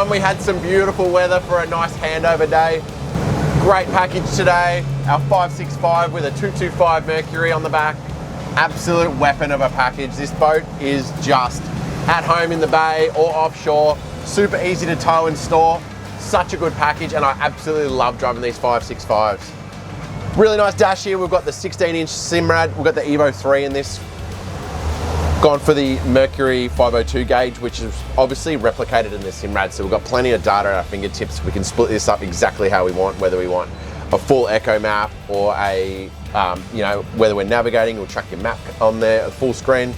everyone. We had some beautiful weather for a nice handover day. Great package today. Our 565 with a 225 Mercury on the back. Absolute weapon of a package. This boat is just at home in the bay or offshore. Super easy to tow and store. Such a good package, and I absolutely love driving these 565s. Really nice dash here. We've got the 16-inch Simrad. We've got the Evo 3 in this. Gone for the Mercury 502 gauge, which is obviously replicated in the Simrad, so we've got plenty of data at our fingertips. We can split this up exactly how we want, whether we want a full echo map or a, whether we're navigating, we'll track your map on there, a full screen.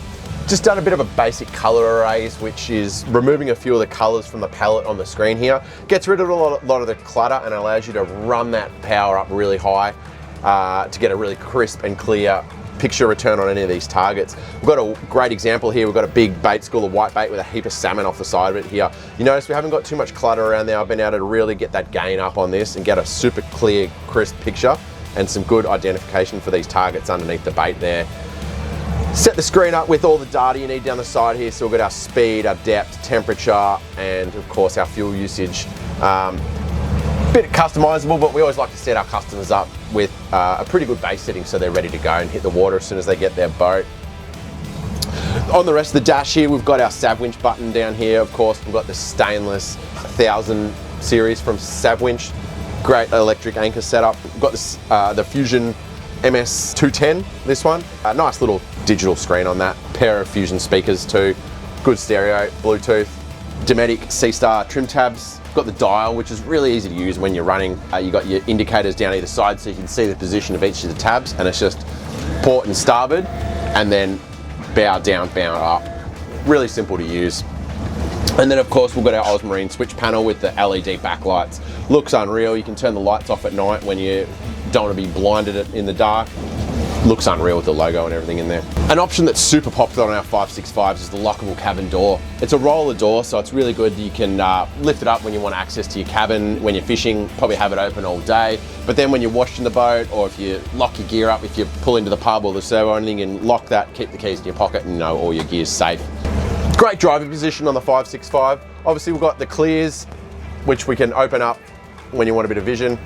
Just done a bit of a basic color arrays, which is removing a few of the colors from the palette on the screen here. Gets rid of a lot of the clutter and allows you to run that power up really high to get a really crisp and clear picture return on any of these targets. We've got a great example here. We've got a big bait school of white bait with a heap of salmon off the side of it here. You notice we haven't got too much clutter around there. I've been able to really get that gain up on this and get a super clear, crisp picture and some good identification for these targets underneath the bait there. Set the screen up with all the data you need down the side here. So we've got our speed, our depth, temperature, and of course our fuel usage. Bit customizable, but we always like to set our customers up with a pretty good base setting so they're ready to go and hit the water as soon as they get their boat. On the rest of the dash here, we've got our Savwinch button down here. Of course, we've got the stainless 1000 series from Savwinch. Great electric anchor setup. We've got this, the Fusion MS210, this one. A nice little digital screen on that. Pair of Fusion speakers too. Good stereo, Bluetooth. Dometic C-Star trim tabs. Got the dial, which is really easy to use when you're running. You got your indicators down either side so you can see the position of each of the tabs, and it's just port and starboard, and then bow down, bow up. Really simple to use. And then of course we've got our Osmarine switch panel with the LED backlights. Looks unreal. You can turn the lights off at night when you don't want to be blinded in the dark. Looks unreal with the logo and everything in there. An option that's super popular on our 565s is the lockable cabin door. It's a roller door, so it's really good. You can lift it up when you want access to your cabin. When you're fishing, probably have it open all day. But then when you're washing the boat, or if you lock your gear up, if you pull into the pub or the servo or anything, and lock that, keep the keys in your pocket, and you know all your gear's safe. Great driving position on the 565. Obviously we've got the clears, which we can open up when you want a bit of vision.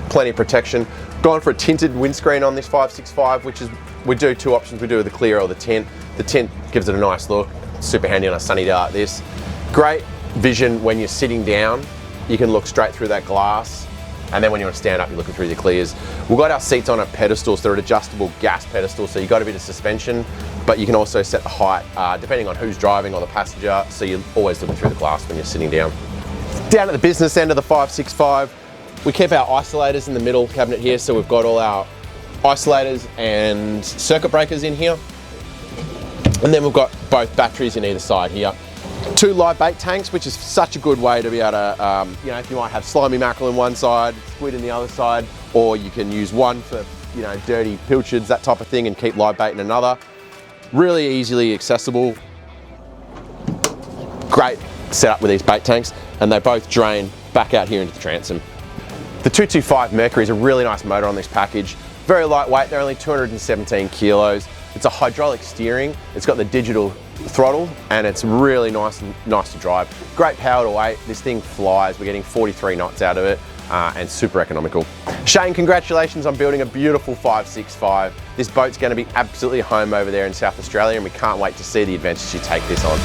Plenty of protection. Gone for a tinted windscreen on this 565, which is, we do two options. We do the clear or the tint. The tint gives it a nice look. Super handy on a sunny day like this. Great vision when you're sitting down. You can look straight through that glass. And then when you want to stand up, you're looking through the clears. We've got our seats on a pedestal, so they're an adjustable gas pedestal, so you've got a bit of suspension, but you can also set the height depending on who's driving or the passenger, so you're always looking through the glass when you're sitting down. Down at the business end of the 565, we keep our isolators in the middle cabinet here, so we've got all our isolators and circuit breakers in here. And then we've got both batteries in either side here. Two live bait tanks, which is such a good way to be able to, if you might have slimy mackerel in one side, squid in the other side, or you can use one for, dirty pilchards, that type of thing, and keep live bait in another. Really easily accessible. Great setup with these bait tanks, and they both drain back out here into the transom. The 225 Mercury is a really nice motor on this package. Very lightweight, they're only 217 kilos. It's a hydraulic steering. It's got the digital throttle, and it's really nice to drive. Great power to weight. This thing flies. We're getting 43 knots out of it, and super economical. Shane, congratulations on building a beautiful 565. This boat's going to be absolutely home over there in South Australia, and we can't wait to see the adventures you take this on.